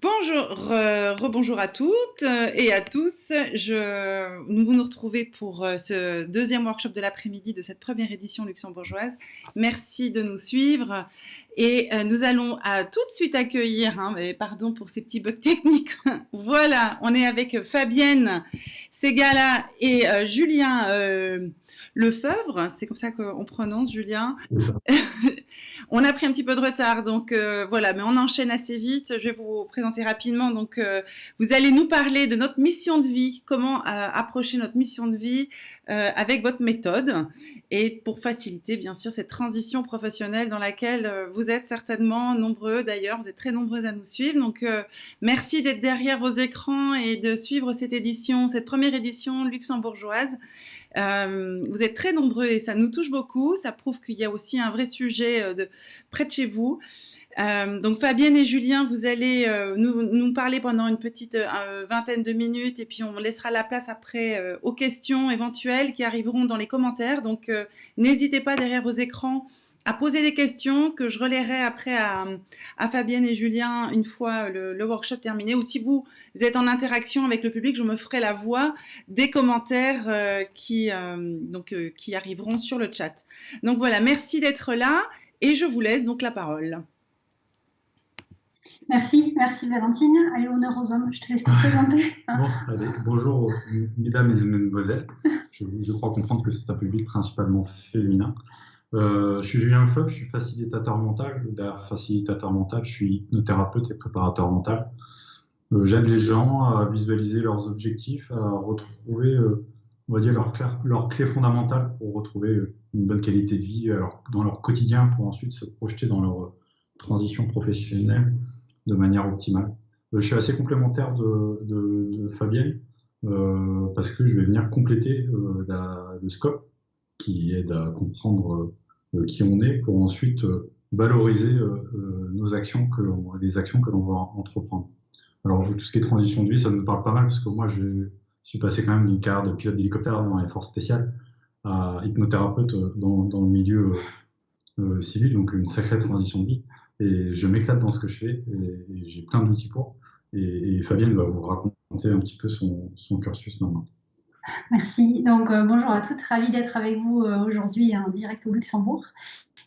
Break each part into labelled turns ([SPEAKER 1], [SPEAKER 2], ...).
[SPEAKER 1] Bonjour, rebonjour à toutes et à tous. Nous nous retrouvons pour ce deuxième workshop de l'après-midi de cette première édition luxembourgeoise. Merci de nous suivre et nous allons tout de suite accueillir, mais pardon pour ces petits bugs techniques. Voilà, on est avec Fabienne Ségala et Julien Lefebvre, c'est comme ça qu'on prononce, Julien. On a pris un petit peu de retard, donc voilà, mais on enchaîne assez vite. Je vais vous présenter rapidement. Donc, vous allez nous parler de notre mission de vie, comment approcher notre mission de vie avec votre méthode, et pour faciliter, bien sûr, cette transition professionnelle dans laquelle vous êtes certainement nombreux. D'ailleurs, vous êtes très nombreux à nous suivre. Donc, merci d'être derrière vos écrans et de suivre cette édition, cette première édition luxembourgeoise. Vous êtes très nombreux et ça nous touche beaucoup. Ça prouve qu'il y a aussi un vrai sujet près de chez vous. Donc Fabienne et Julien, vous allez nous parler pendant une petite vingtaine de minutes et puis on laissera la place après aux questions éventuelles qui arriveront dans les commentaires. Donc n'hésitez pas derrière vos écrans à poser des questions que je relayerai après à Fabienne et Julien une fois le workshop terminé. Ou si vous êtes en interaction avec le public, je me ferai la voix des commentaires qui arriveront sur le chat. Donc voilà, merci d'être là et je vous laisse donc la parole.
[SPEAKER 2] Merci Valentine. Allez, honneur aux hommes, je te laisse te présenter.
[SPEAKER 3] Bon, allez, bonjour mesdames et mesdemoiselles. Je crois comprendre que c'est un public principalement féminin. Je suis Julien Lefebvre, je suis facilitateur mental. Derrière facilitateur mental, je suis hypnothérapeute et préparateur mental. J'aide les gens à visualiser leurs objectifs, à retrouver, on va dire, leur clé fondamentale pour retrouver une bonne qualité de vie dans leur quotidien pour ensuite se projeter dans leur transition professionnelle de manière optimale. Je suis assez complémentaire de Fabienne parce que je vais venir compléter le scope qui aide à comprendre qui on est pour ensuite valoriser les actions que l'on va entreprendre. Alors tout ce qui est transition de vie, ça me parle pas mal parce que moi je suis passé quand même d'une carrière de pilote d'hélicoptère dans les forces spéciales à hypnothérapeute dans le milieu civil, donc une sacrée transition de vie. Et je m'éclate dans ce que je fais et j'ai plein d'outils pour. Et Fabienne va vous raconter un petit peu son cursus maintenant.
[SPEAKER 2] Merci. Donc, bonjour à toutes. Ravie d'être avec vous aujourd'hui en direct au Luxembourg.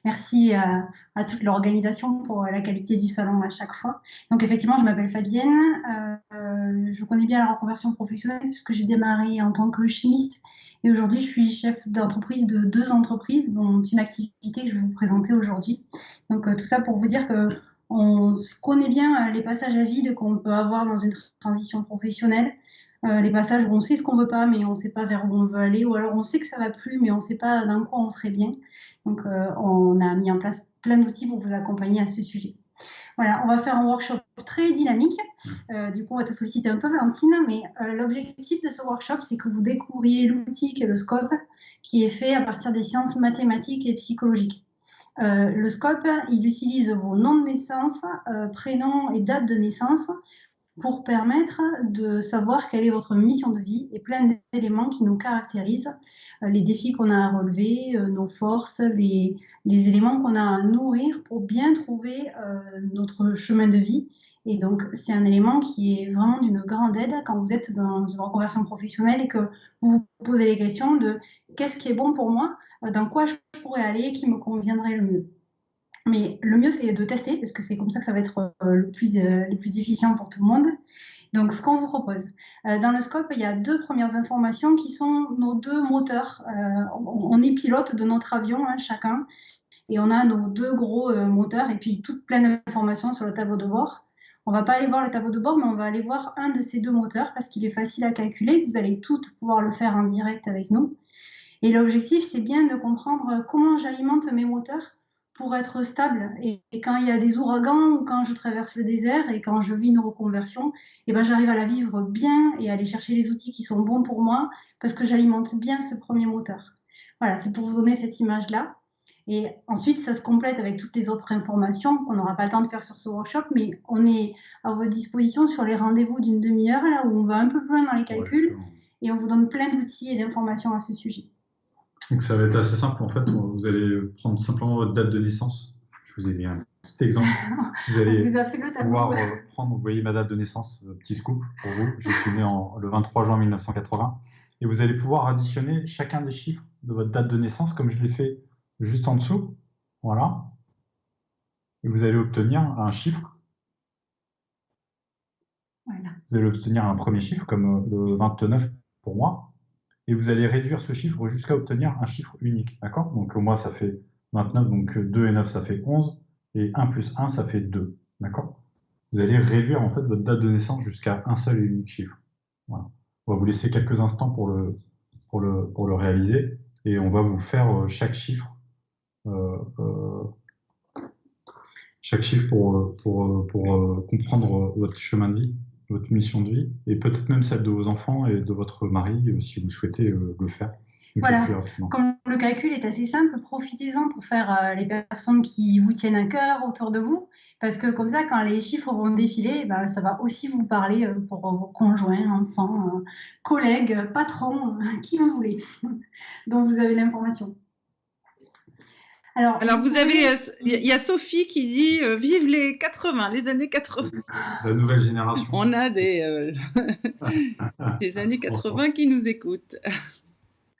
[SPEAKER 2] Merci à toute l'organisation pour la qualité du salon à chaque fois. Donc, effectivement, je m'appelle Fabienne. Je connais bien la reconversion professionnelle puisque j'ai démarré en tant que chimiste. Et aujourd'hui, je suis chef d'entreprise de 2 entreprises, dont une activité que je vais vous présenter aujourd'hui. Donc, tout ça pour vous dire que on connaît bien les passages à vide qu'on peut avoir dans une transition professionnelle. Les passages où on sait ce qu'on veut pas, mais on ne sait pas vers où on veut aller, ou alors on sait que ça va plus, mais on ne sait pas dans quoi on serait bien. Donc, on a mis en place plein d'outils pour vous accompagner à ce sujet. Voilà, on va faire un workshop très dynamique. Du coup, on va te solliciter un peu, Valentine, mais l'objectif de ce workshop, c'est que vous découvriez l'outil qui est le scope, qui est fait à partir des sciences mathématiques et psychologiques. Le scope, il utilise vos noms de naissance, prénoms et date de naissance pour permettre de savoir quelle est votre mission de vie et plein d'éléments qui nous caractérisent, les défis qu'on a à relever, nos forces, les éléments qu'on a à nourrir pour bien trouver notre chemin de vie. Et donc, c'est un élément qui est vraiment d'une grande aide quand vous êtes dans une reconversion professionnelle et que vous vous posez les questions de qu'est-ce qui est bon pour moi, dans quoi je pourrais aller, qui me conviendrait le mieux. Mais le mieux, c'est de tester, parce que c'est comme ça que ça va être le plus efficient pour tout le monde. Donc, ce qu'on vous propose. Dans le scope, il y a 2 premières informations qui sont nos 2 moteurs. On est pilote de notre avion, chacun, et on a nos 2 gros moteurs, et puis toute plein d'informations sur le tableau de bord. On ne va pas aller voir le tableau de bord, mais on va aller voir un de ces 2 moteurs, parce qu'il est facile à calculer. Vous allez toutes pouvoir le faire en direct avec nous. Et l'objectif, c'est bien de comprendre comment j'alimente mes moteurs pour être stable. Et quand il y a des ouragans ou quand je traverse le désert et quand je vis une reconversion, j'arrive à la vivre bien et à aller chercher les outils qui sont bons pour moi parce que j'alimente bien ce premier moteur. Voilà, c'est pour vous donner cette image-là. Et ensuite, ça se complète avec toutes les autres informations qu'on n'aura pas le temps de faire sur ce workshop, mais on est à votre disposition sur les rendez-vous d'une demi-heure, là où on va un peu plus loin dans les calculs et on vous donne plein d'outils et d'informations à ce sujet.
[SPEAKER 3] Donc ça va être assez simple en fait, vous allez prendre simplement votre date de naissance, je vous ai mis un petit exemple. Vous
[SPEAKER 2] On
[SPEAKER 3] allez
[SPEAKER 2] vous a fait le tableau.
[SPEAKER 3] pouvoir prendre, vous voyez ma date de naissance, petit scoop pour vous. Je suis né le 23 juin 1980. Et vous allez pouvoir additionner chacun des chiffres de votre date de naissance, comme je l'ai fait juste en dessous. Voilà. Et vous allez obtenir un chiffre.
[SPEAKER 2] Voilà.
[SPEAKER 3] Vous allez obtenir un premier chiffre, comme le 29 pour moi. Et vous allez réduire ce chiffre jusqu'à obtenir un chiffre unique. D'accord? Donc moi, ça fait 29, donc 2 et 9, ça fait 11. Et 1 plus 1, ça fait 2. D'accord? Vous allez réduire en fait votre date de naissance jusqu'à un seul et unique chiffre. Voilà. On va vous laisser quelques instants pour le réaliser. Et on va vous faire chaque chiffre pour comprendre votre chemin de vie, votre mission de vie, et peut-être même celle de vos enfants et de votre mari, si vous souhaitez le faire.
[SPEAKER 2] Voilà, comme le calcul est assez simple, profitez-en pour faire les personnes qui vous tiennent à cœur autour de vous, parce que comme ça, quand les chiffres vont défiler, ben, ça va aussi vous parler pour vos conjoints, enfants, collègues, patrons, qui vous voulez, dont vous avez l'information.
[SPEAKER 1] Alors vous avez, il y a Sophie qui dit vive les 80, les années 80.
[SPEAKER 3] La nouvelle génération.
[SPEAKER 1] On a des années 80 qui nous écoutent.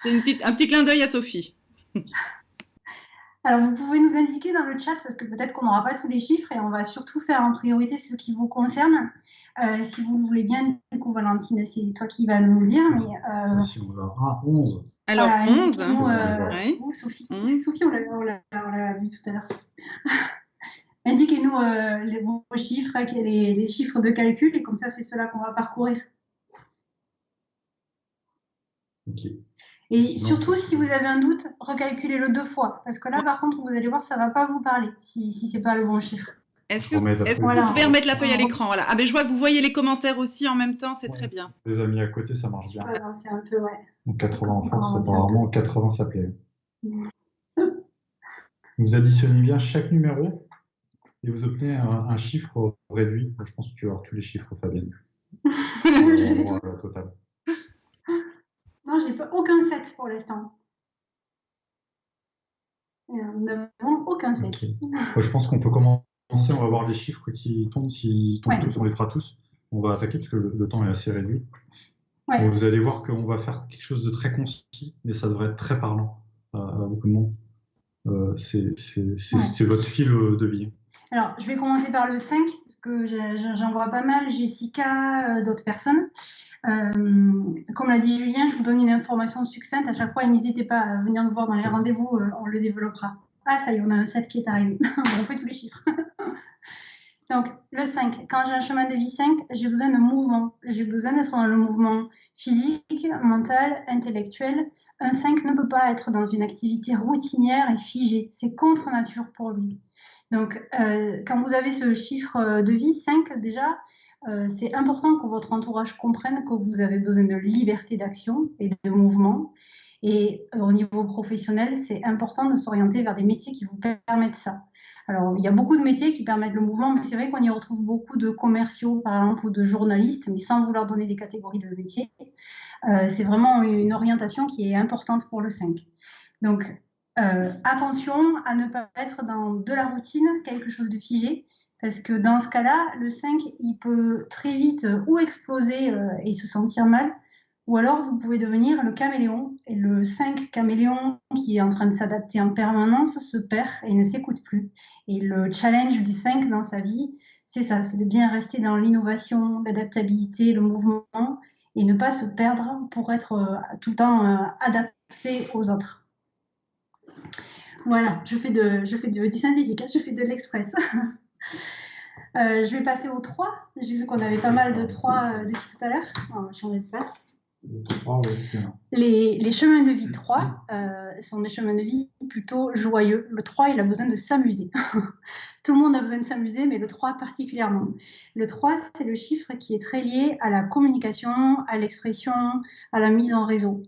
[SPEAKER 1] C'est un petit clin d'œil à Sophie.
[SPEAKER 2] Alors, vous pouvez nous indiquer dans le chat, parce que peut-être qu'on n'aura pas tous les chiffres et on va surtout faire en priorité ce qui vous concerne. Si vous le voulez bien, du coup, Valentine, c'est toi qui vas nous le dire. Mais,
[SPEAKER 3] si on va 11.
[SPEAKER 1] Alors,
[SPEAKER 2] voilà,
[SPEAKER 1] 11.
[SPEAKER 2] Oui. Sophie. 11. Sophie, on l'a vu tout à l'heure. Indiquez-nous vos chiffres, les chiffres de calcul, et comme ça, c'est ceux-là qu'on va parcourir.
[SPEAKER 3] Ok.
[SPEAKER 2] Et surtout, si vous avez un doute, recalculez-le 2 fois. Parce que là, par contre, vous allez voir, ça ne va pas vous parler si ce n'est pas le bon chiffre.
[SPEAKER 1] Est-ce que vous pouvez remettre la feuille à l'écran? Voilà. Ah ben, je vois que vous voyez les commentaires aussi en même temps, c'est très bien.
[SPEAKER 3] Les amis à côté, ça marche bien.
[SPEAKER 2] Voilà, c'est un peu, ouais.
[SPEAKER 3] Donc 80 en France, apparemment 80 ça plaît. Vous additionnez bien chaque numéro et vous obtenez un chiffre réduit. Je pense que tu vas avoir tous les chiffres, Fabienne.
[SPEAKER 2] Je les ai tous.
[SPEAKER 3] La totale.
[SPEAKER 2] Non, j'ai pas aucun 7 pour l'instant. Nous n'avons aucun 7.
[SPEAKER 3] Okay. Je pense qu'on peut commencer. On va voir les chiffres qui tombent. S'ils tombent tous, on les fera tous. On va attaquer parce que le temps est assez réduit. Ouais. Donc, vous allez voir qu'on va faire quelque chose de très concis, mais ça devrait être très parlant à beaucoup de monde. C'est votre fil de vie.
[SPEAKER 2] Alors, je vais commencer par le 5, parce que j'en vois pas mal, Jessica, d'autres personnes. Comme l'a dit Julien, je vous donne une information succincte à chaque fois et n'hésitez pas à venir nous voir dans les rendez-vous, on le développera. Ah, ça y est, on a un 7 qui est arrivé. On fait tous les chiffres. Donc, le 5, quand j'ai un chemin de vie 5, j'ai besoin de mouvement. J'ai besoin d'être dans le mouvement physique, mental, intellectuel. Un 5 ne peut pas être dans une activité routinière et figée. C'est contre nature pour lui. Donc, quand vous avez ce chiffre de vie 5, déjà, c'est important que votre entourage comprenne que vous avez besoin de liberté d'action et de mouvement. Et au niveau professionnel, c'est important de s'orienter vers des métiers qui vous permettent ça. Alors, il y a beaucoup de métiers qui permettent le mouvement, mais c'est vrai qu'on y retrouve beaucoup de commerciaux, par exemple, ou de journalistes, mais sans vouloir donner des catégories de métiers. C'est vraiment une orientation qui est importante pour le 5. Donc, attention à ne pas être dans de la routine, quelque chose de figé, parce que dans ce cas-là, le 5, il peut très vite ou exploser et se sentir mal, ou alors vous pouvez devenir le caméléon, et le 5 caméléon qui est en train de s'adapter en permanence se perd et ne s'écoute plus. Et le challenge du 5 dans sa vie, c'est ça, c'est de bien rester dans l'innovation, l'adaptabilité, le mouvement, et ne pas se perdre pour être tout le temps adapté aux autres. Voilà, je fais du synthétique, hein, je fais de l'express. Je vais passer au 3. J'ai vu qu'on avait pas mal de 3 depuis tout à l'heure. On va changer de place. Les chemins de vie 3 sont des chemins de vie plutôt joyeux. Le 3, il a besoin de s'amuser. Tout le monde a besoin de s'amuser, mais le 3 particulièrement. Le 3, c'est le chiffre qui est très lié à la communication, à l'expression, à la mise en réseau.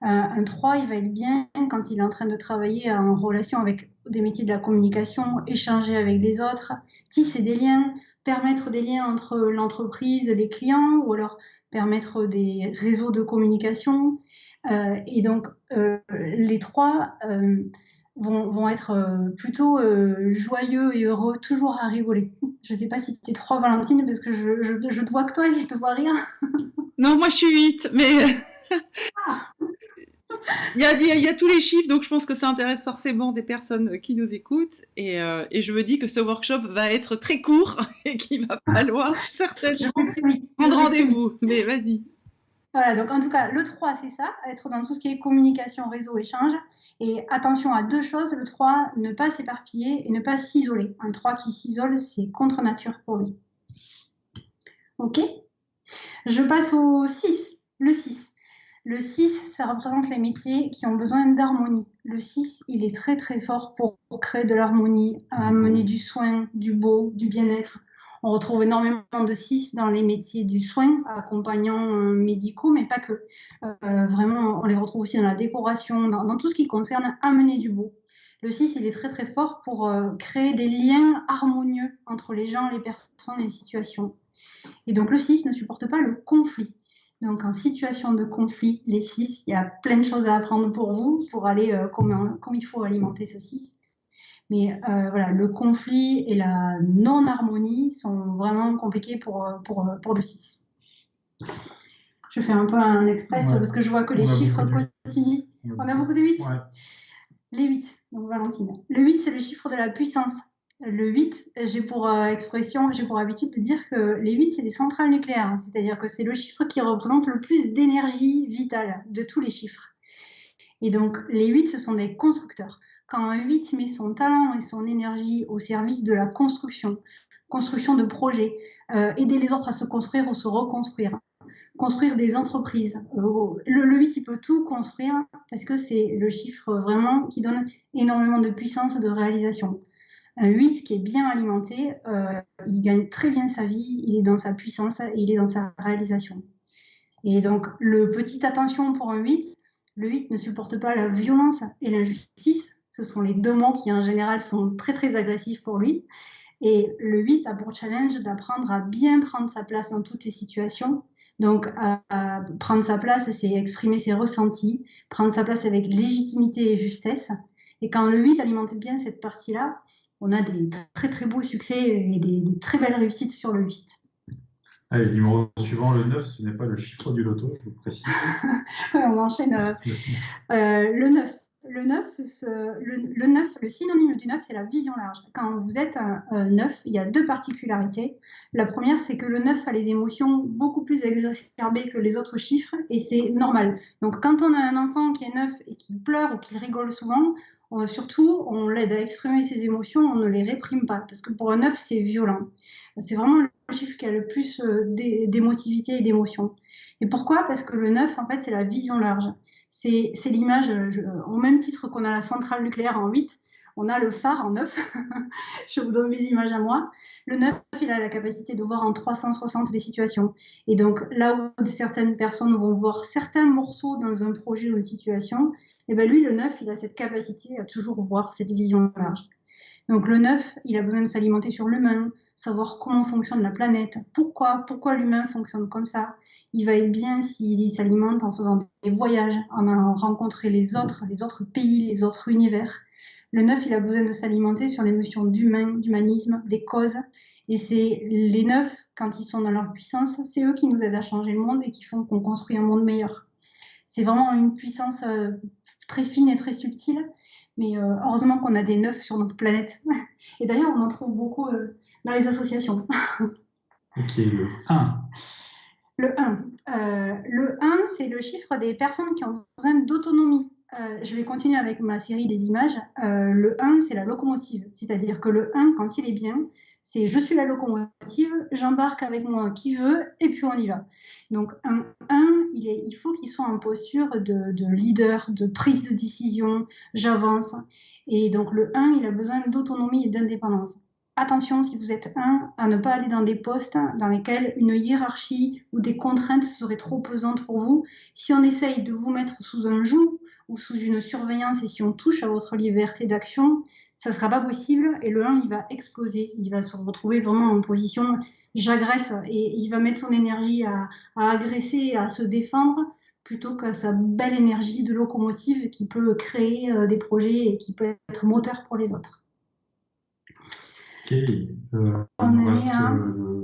[SPEAKER 2] Un 3, il va être bien quand il est en train de travailler en relation avec des métiers de la communication, échanger avec des autres, tisser des liens, permettre des liens entre l'entreprise, les clients, ou alors permettre des réseaux de communication. Et donc, les 3 vont être plutôt joyeux et heureux, toujours à rigoler. Je ne sais pas si tu es 3, Valentine, parce que je te vois que toi et je te vois rire.
[SPEAKER 1] Non, moi je suis 8, mais
[SPEAKER 2] Ah,
[SPEAKER 1] il y a tous les chiffres, donc je pense que ça intéresse forcément des personnes qui nous écoutent. Et je me dis que ce workshop va être très court et qu'il va falloir
[SPEAKER 2] je
[SPEAKER 1] certainement
[SPEAKER 2] vais très vite. Je
[SPEAKER 1] prendre
[SPEAKER 2] vais très vite.
[SPEAKER 1] rendez-vous. Mais vas-y.
[SPEAKER 2] Voilà, donc en tout cas, le 3, c'est ça, être dans tout ce qui est communication, réseau, échange. Et attention à 2 choses. Le 3, ne pas s'éparpiller et ne pas s'isoler. Un 3 qui s'isole, c'est contre nature pour lui. OK? Je passe au 6. Le 6. Le 6, ça représente les métiers qui ont besoin d'harmonie. Le 6, il est très très fort pour créer de l'harmonie, amener du soin, du beau, du bien-être. On retrouve énormément de 6 dans les métiers du soin, accompagnants médicaux, mais pas que. Vraiment, on les retrouve aussi dans la décoration, dans tout ce qui concerne amener du beau. Le 6, il est très très fort pour créer des liens harmonieux entre les gens, les personnes et les situations. Et donc le 6 ne supporte pas le conflit. Donc en situation de conflit, les 6, il y a plein de choses à apprendre pour vous, pour aller comme il faut alimenter ce 6. Mais voilà, le conflit et la non-harmonie sont vraiment compliqués pour le 6. Je fais un peu un express parce que je vois que les chiffres continuent. On a beaucoup de 8.
[SPEAKER 3] Ouais.
[SPEAKER 2] Les 8, donc Valentine. Le 8, c'est le chiffre de la puissance. Le 8, j'ai pour habitude de dire que les 8, c'est des centrales nucléaires. C'est-à-dire que c'est le chiffre qui représente le plus d'énergie vitale de tous les chiffres. Et donc, les 8, ce sont des constructeurs. Quand un 8 met son talent et son énergie au service de la construction de projets, aider les autres à se construire ou se reconstruire, construire des entreprises. Le 8, il peut tout construire parce que c'est le chiffre vraiment qui donne énormément de puissance de réalisation. Un 8 qui est bien alimenté, il gagne très bien sa vie, il est dans sa puissance et il est dans sa réalisation. Et donc, le petit attention pour un 8, le 8 ne supporte pas la violence et l'injustice. Ce sont les 2 mots qui, en général, sont très, très agressifs pour lui. Et le 8 a pour challenge d'apprendre à bien prendre sa place dans toutes les situations. Donc, à prendre sa place, c'est exprimer ses ressentis, prendre sa place avec légitimité et justesse. Et quand le 8 alimente bien cette partie-là, on a des très très beaux succès et des très belles réussites sur le 8.
[SPEAKER 3] Allez, numéro suivant, le 9, ce n'est pas le chiffre du loto, je vous précise.
[SPEAKER 2] On enchaîne. Le 9. Le 9, le synonyme du 9, c'est la vision large. Quand vous êtes un 9, il y a 2 particularités. La première, c'est que le 9 a les émotions beaucoup plus exacerbées que les autres chiffres et c'est normal. Donc, quand on a un enfant qui est 9 et qui pleure ou qui rigole souvent, surtout, on l'aide à exprimer ses émotions, on ne les réprime pas parce que pour un 9, c'est violent. C'est vraiment le chiffre qui a le plus d'émotivité et d'émotion. Et pourquoi? Parce que le 9, en fait, c'est la vision large. C'est l'image, au même titre qu'on a la centrale nucléaire en 8, on a le phare en 9. Je vous donne mes images à moi. Le 9, il a la capacité de voir en 360 les situations. Et donc, là où certaines personnes vont voir certains morceaux dans un projet ou une situation, et ben lui, le 9, il a cette capacité à toujours voir cette vision large. Donc le 9, il a besoin de s'alimenter sur l'humain, savoir comment fonctionne la planète, pourquoi l'humain fonctionne comme ça. Il va être bien s'il s'alimente en faisant des voyages, en allant rencontrer les autres pays, les autres univers. Le 9, il a besoin de s'alimenter sur les notions d'humain, d'humanisme, des causes. Et c'est les 9, quand ils sont dans leur puissance, c'est eux qui nous aident à changer le monde et qui font qu'on construit un monde meilleur. C'est vraiment une puissance très fine et très subtile. Mais heureusement qu'on a des 9 sur notre planète. Et d'ailleurs, on en trouve beaucoup dans les associations.
[SPEAKER 3] Ok, le 1.
[SPEAKER 2] Le 1. Le 1, c'est le chiffre des personnes qui ont besoin d'autonomie. Je vais continuer avec ma série des images. Le 1, c'est la locomotive. C'est-à-dire que le 1, quand il est bien, c'est je suis la locomotive, j'embarque avec moi qui veut, et puis on y va. Donc un 1, il faut qu'il soit en posture de leader, de prise de décision, j'avance. Et donc le 1, il a besoin d'autonomie et d'indépendance. Attention, si vous êtes 1, à ne pas aller dans des postes dans lesquels une hiérarchie ou des contraintes seraient trop pesantes pour vous. Si on essaye de vous mettre sous un joug ou sous une surveillance et si on touche à votre liberté d'action, ça ne sera pas possible et le 1, il va exploser. Il va se retrouver vraiment en position j'agresse et il va mettre son énergie à agresser et à se défendre plutôt qu'à sa belle énergie de locomotive qui peut créer des projets et qui peut être moteur pour les autres.
[SPEAKER 3] Ok, il nous reste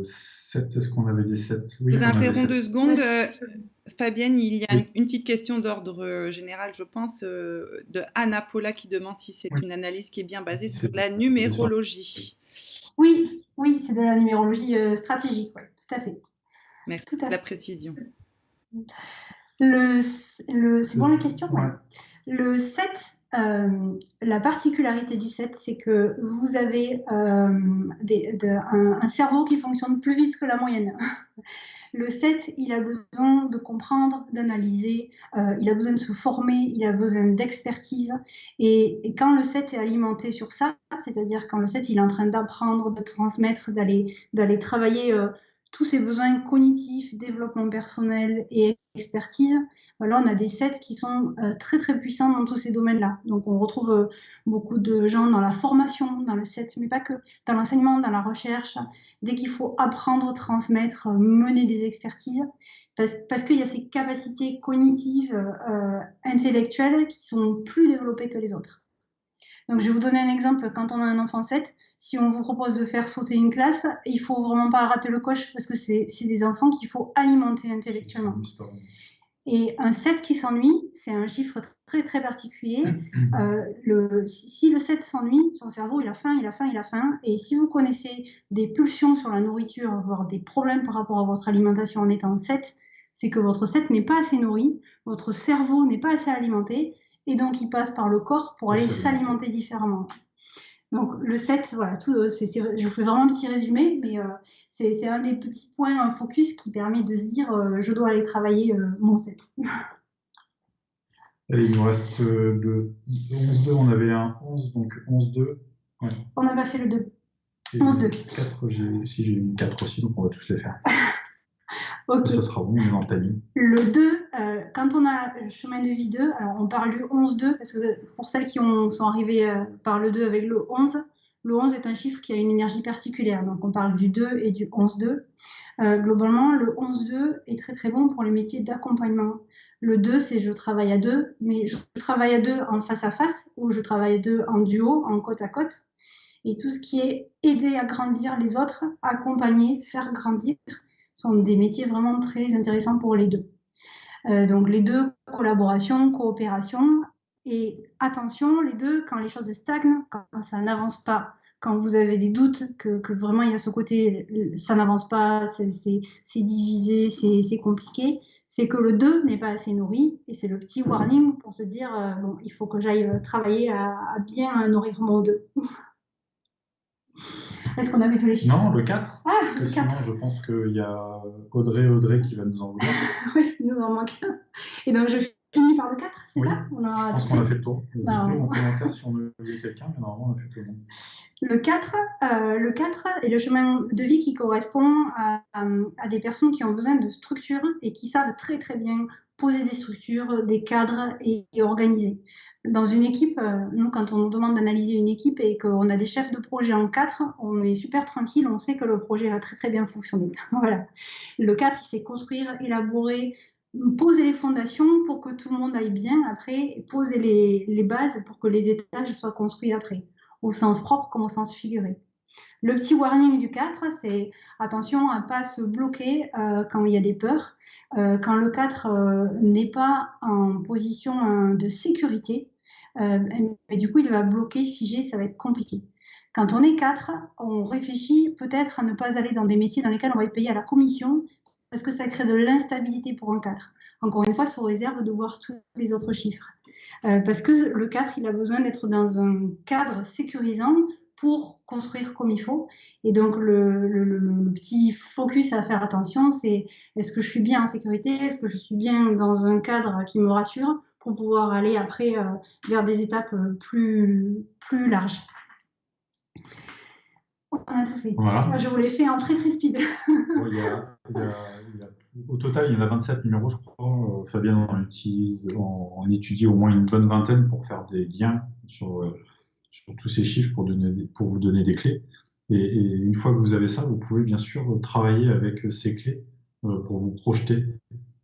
[SPEAKER 3] 7. Est-ce qu'on avait des 7?
[SPEAKER 1] Oui, je vous interromps 2 secondes.
[SPEAKER 2] Oui.
[SPEAKER 1] Fabienne, il y a une petite question d'ordre général, je pense, de Anna Paula qui demande si c'est une analyse qui est bien basée sur la numérologie.
[SPEAKER 2] Oui, c'est de la numérologie stratégique, oui, tout à fait.
[SPEAKER 1] Merci de la précision.
[SPEAKER 2] C'est bon la question? Ouais. Le 7, la particularité du 7, c'est que vous avez un cerveau qui fonctionne plus vite que la moyenne. Le 7, il a besoin de comprendre, d'analyser, il a besoin de se former, il a besoin d'expertise. Et quand le 7 est alimenté sur ça, c'est-à-dire quand le 7 il est en train d'apprendre, de transmettre, d'aller travailler tous ses besoins cognitifs, développement personnel et expertise, là on a des 7 qui sont très très puissants dans tous ces domaines-là. Donc on retrouve beaucoup de gens dans la formation, dans le 7, mais pas que, dans l'enseignement, dans la recherche, dès qu'il faut apprendre, transmettre, mener des expertises, parce qu'il y a ces capacités cognitives, intellectuelles qui sont plus développées que les autres. Donc, je vais vous donner un exemple. Quand on a un enfant 7, si on vous propose de faire sauter une classe, il ne faut vraiment pas rater le coche parce que c'est des enfants qu'il faut alimenter intellectuellement. Et un 7 qui s'ennuie, c'est un chiffre très très particulier. Si le 7 s'ennuie, son cerveau il a faim. Et si vous connaissez des pulsions sur la nourriture, voire des problèmes par rapport à votre alimentation en étant 7, c'est que votre 7 n'est pas assez nourri, votre cerveau n'est pas assez alimenté, et donc il passe par le corps pour aller s'alimenter différemment. Donc le 7, voilà, je vous fais vraiment un petit résumé, mais c'est un des petits points focus qui permet de se dire je dois aller travailler mon 7.
[SPEAKER 3] Et il nous reste le 11-2, on avait un 11, donc 11-2. Ouais.
[SPEAKER 2] On n'a pas fait le 2. 11-2.
[SPEAKER 3] 4, j'ai une 4 aussi, donc on va tous les faire.
[SPEAKER 2] Okay.
[SPEAKER 3] Ça sera bon, on est dans le timing.
[SPEAKER 2] Le 2, quand on a le chemin de vie 2, alors on parle du 11-2, parce que pour celles qui sont arrivées par le 2 avec le 11 est un chiffre qui a une énergie particulière. Donc on parle du 2 et du 11-2. Globalement, le 11-2 est très très bon pour les métiers d'accompagnement. Le 2, c'est je travaille à 2, mais je travaille à 2 en face à face, ou je travaille à 2 en duo, en côte à côte. Et tout ce qui est aider à grandir les autres, accompagner, faire grandir, sont des métiers vraiment très intéressants pour les 2. Donc les 2, collaboration, coopération, et attention, les 2, quand les choses stagnent, quand ça n'avance pas, quand vous avez des doutes, que vraiment il y a ce côté, ça n'avance pas, c'est divisé, c'est compliqué, c'est que le 2 n'est pas assez nourri, et c'est le petit warning pour se dire, bon, il faut que j'aille travailler à bien nourrir mon 2. Est-ce qu'on avait fait les chiffres?
[SPEAKER 3] Non, le 4. Parce que sinon, je pense qu'il y a Audrey qui va nous en vouloir.
[SPEAKER 2] Oui, il nous en manque un. Et donc, je finis par le 4, c'est ça?
[SPEAKER 3] Je pense qu'on a fait le tour. Dites-nous en commentaire si on a oublié quelqu'un, mais normalement, on a fait tout le monde.
[SPEAKER 2] Le 4 est le chemin de vie qui correspond à des personnes qui ont besoin de structures et qui savent très très bien poser des structures, des cadres et organiser. Dans une équipe, nous, quand on nous demande d'analyser une équipe et qu'on a des chefs de projet en 4, on est super tranquille, on sait que le projet va très très bien fonctionner. Voilà. Le 4, il sait construire, élaborer, poser les fondations pour que tout le monde aille bien après, et poser les bases pour que les étages soient construits après, au sens propre comme au sens figuré. Le petit warning du 4, c'est attention à ne pas se bloquer quand il y a des peurs, quand le 4 n'est pas en position de sécurité, et du coup il va bloquer, figer, ça va être compliqué. Quand on est 4, on réfléchit peut-être à ne pas aller dans des métiers dans lesquels on va être payé à la commission, parce que ça crée de l'instabilité pour un 4. Encore une fois, sous réserve de voir tous les autres chiffres. Parce que le 4, il a besoin d'être dans un cadre sécurisant pour construire comme il faut. Et donc, le petit focus à faire attention, c'est est-ce que je suis bien en sécurité? Est-ce que je suis bien dans un cadre qui me rassure pour pouvoir aller après vers des étapes plus larges? On a tout fait.
[SPEAKER 3] Voilà.
[SPEAKER 2] Je vous l'ai fait en très très speed.
[SPEAKER 3] Au total, il y en a 27 numéros, je crois. Fabienne en étudie au moins une bonne vingtaine pour faire des liens sur tous ces chiffres pour vous donner des clés. Et une fois que vous avez ça, vous pouvez bien sûr travailler avec ces clés pour vous projeter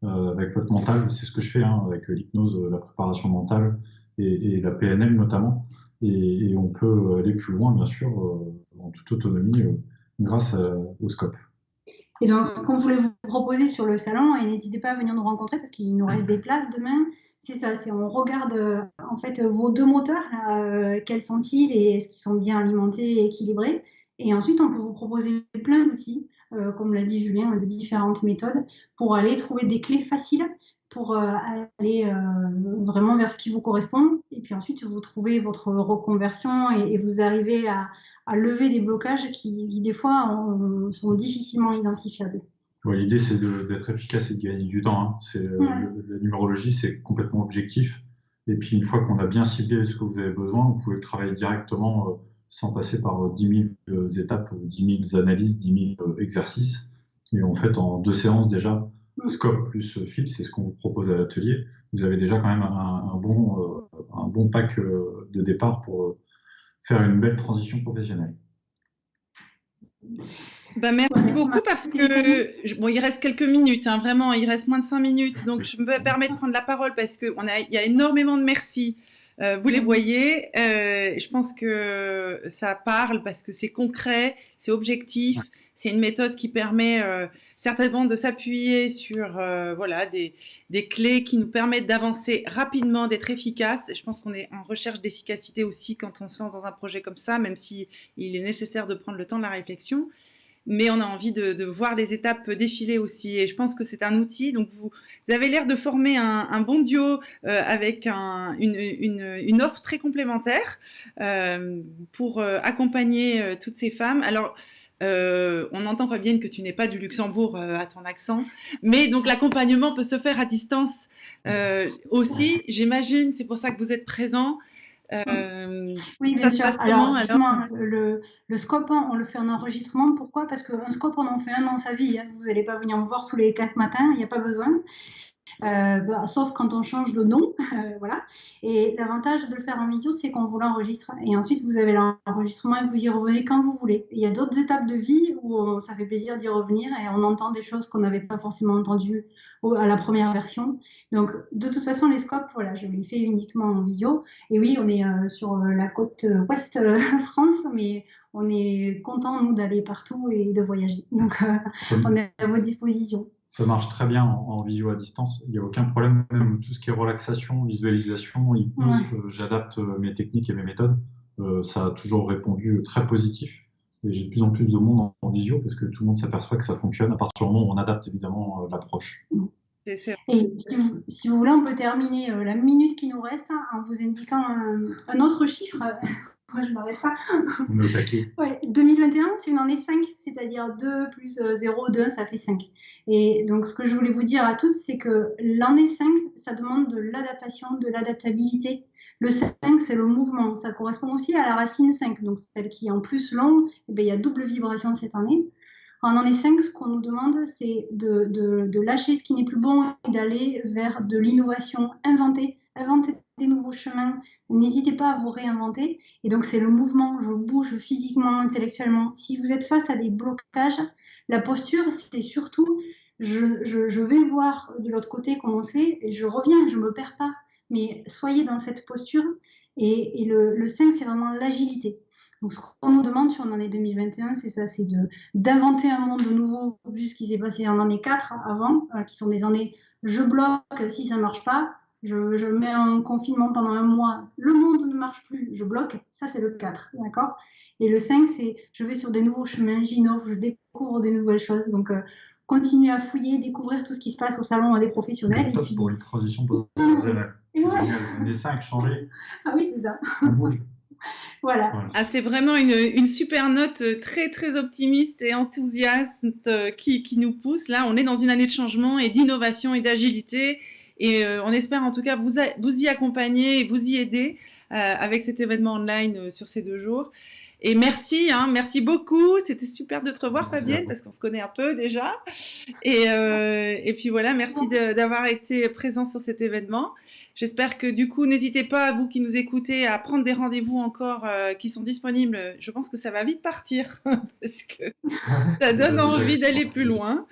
[SPEAKER 3] avec votre mental. C'est ce que je fais avec l'hypnose, la préparation mentale et la PNL notamment. Et on peut aller plus loin, bien sûr, en toute autonomie, grâce au scope.
[SPEAKER 2] Et donc, comme je voulais vous proposer sur le salon, et n'hésitez pas à venir nous rencontrer parce qu'il nous reste des places demain, c'est ça, c'est on regarde en fait vos deux moteurs, là, quels sont-ils et est-ce qu'ils sont bien alimentés et équilibrés. Et ensuite, on peut vous proposer plein d'outils, comme l'a dit Julien, de différentes méthodes pour aller trouver des clés faciles pour aller vraiment vers ce qui vous correspond. Et puis ensuite, vous trouvez votre reconversion et vous arrivez à lever des blocages qui des fois, sont difficilement identifiables.
[SPEAKER 3] Ouais, l'idée, c'est d'être efficace et de gagner du temps.
[SPEAKER 2] Ouais.
[SPEAKER 3] La numérologie, c'est complètement objectif. Et puis, une fois qu'on a bien ciblé ce que vous avez besoin, vous pouvez travailler directement sans passer par 10 000 étapes, 10 000 analyses, 10 000 exercices. Et en fait, en 2 séances déjà, scope plus fil, c'est ce qu'on vous propose à l'atelier. Vous avez déjà quand même un bon pack de départ pour faire une belle transition professionnelle.
[SPEAKER 1] Ben, merci beaucoup parce que bon, il reste quelques minutes, vraiment, il reste moins de 5 minutes. Donc, je me permets de prendre la parole parce qu'il y a énormément de merci. Vous les voyez. Je pense que ça parle parce que c'est concret, c'est objectif. C'est une méthode qui permet certainement de s'appuyer sur voilà, des clés qui nous permettent d'avancer rapidement, d'être efficace. Je pense qu'on est en recherche d'efficacité aussi quand on se lance dans un projet comme ça, même si il est nécessaire de prendre le temps de la réflexion. Mais on a envie de voir les étapes défiler aussi. Et je pense que c'est un outil. Donc, vous avez l'air de former un bon duo avec une offre très complémentaire pour accompagner toutes ces femmes. Alors, on entend, Fabienne, que tu n'es pas du Luxembourg à ton accent. Mais donc, l'accompagnement peut se faire à distance aussi, j'imagine. C'est pour ça que vous êtes présents.
[SPEAKER 2] Oui, bien sûr. Alors, justement, le scope, on le fait en enregistrement. Pourquoi? Parce qu'un scope, on en fait un dans sa vie. Vous n'allez pas venir me voir tous les 4 matins, il n'y a pas besoin. Sauf quand on change de nom, voilà. Et l'avantage de le faire en visio, c'est qu'on vous l'enregistre. Et ensuite, vous avez l'enregistrement et vous y revenez quand vous voulez. Et il y a d'autres étapes de vie où ça fait plaisir d'y revenir et on entend des choses qu'on n'avait pas forcément entendues à la première version. Donc, de toute façon, les scopes, voilà, je les fais uniquement en visio. Et oui, on est sur la côte ouest France, mais on est content, nous, d'aller partout et de voyager. Donc, on est à votre disposition.
[SPEAKER 3] Ça marche très bien en visio à distance. Il n'y a aucun problème, même tout ce qui est relaxation, visualisation, hypnose, j'adapte mes techniques et mes méthodes. Ça a toujours répondu très positif. Et j'ai de plus en plus de monde en visio parce que tout le monde s'aperçoit que ça fonctionne à partir du moment où on adapte évidemment l'approche.
[SPEAKER 2] Et si vous voulez, on peut terminer la minute qui nous reste en vous indiquant un autre chiffre. Moi, je ne m'arrête pas. Ouais, 2021, c'est une année 5, c'est-à-dire 2 plus 0, 2, ça fait 5. Et donc, ce que je voulais vous dire à toutes, c'est que l'année 5, ça demande de l'adaptation, de l'adaptabilité. Le 5, c'est le mouvement. Ça correspond aussi à la racine 5, donc celle qui est en plus longue. Et bien, il y a double vibration cette année. En année 5, ce qu'on nous demande, c'est de lâcher ce qui n'est plus bon et d'aller vers de l'innovation, inventer des nouveaux chemins. N'hésitez pas à vous réinventer. Et donc, c'est le mouvement. Je bouge physiquement, intellectuellement. Si vous êtes face à des blocages, la posture, c'est surtout je vais voir de l'autre côté comment c'est et je reviens, je ne me perds pas. Mais soyez dans cette posture. Et le 5, c'est vraiment l'agilité. Donc, ce qu'on nous demande sur l'année 2021, c'est ça, c'est d'inventer un monde nouveau vu ce qui s'est passé en année 4 avant, qui sont des années je bloque si ça ne marche pas, je mets un confinement pendant un mois, le monde ne marche plus, je bloque, ça c'est le 4, d'accord? Et le 5, c'est je vais sur des nouveaux chemins, j'innove, je découvre des nouvelles choses. Donc, continuez à fouiller, découvrir tout ce qui se passe au salon des professionnels.
[SPEAKER 3] Top pour une transition professionnelle. C'est génial. Les 5 changés.
[SPEAKER 2] Ah oui, c'est ça.
[SPEAKER 3] On bouge.
[SPEAKER 2] Voilà.
[SPEAKER 1] Ah, c'est vraiment une super note très très optimiste et enthousiaste qui nous pousse. Là, on est dans une année de changement et d'innovation et d'agilité et on espère en tout cas vous y accompagner et vous y aider avec cet événement online sur ces 2 jours. Et merci, merci beaucoup. C'était super de te revoir, Fabienne, parce qu'on se connaît un peu déjà. Et puis voilà, merci d'avoir été présent sur cet événement. J'espère que du coup, n'hésitez pas, vous qui nous écoutez, à prendre des rendez-vous encore qui sont disponibles. Je pense que ça va vite partir parce que ça donne envie d'aller plus loin.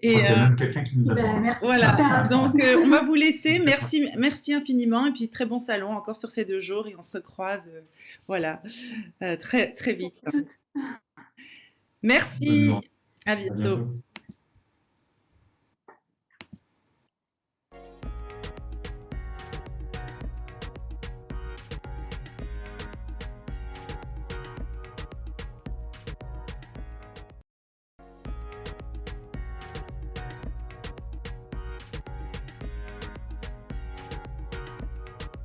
[SPEAKER 3] Je crois qu'il y a même quelqu'un qui nous attend.
[SPEAKER 2] Ben, merci.
[SPEAKER 1] Voilà, donc on va vous laisser. Merci infiniment. Et puis très bon salon encore sur ces 2 jours. Et on se recroise voilà, très, très vite. Merci. À bientôt.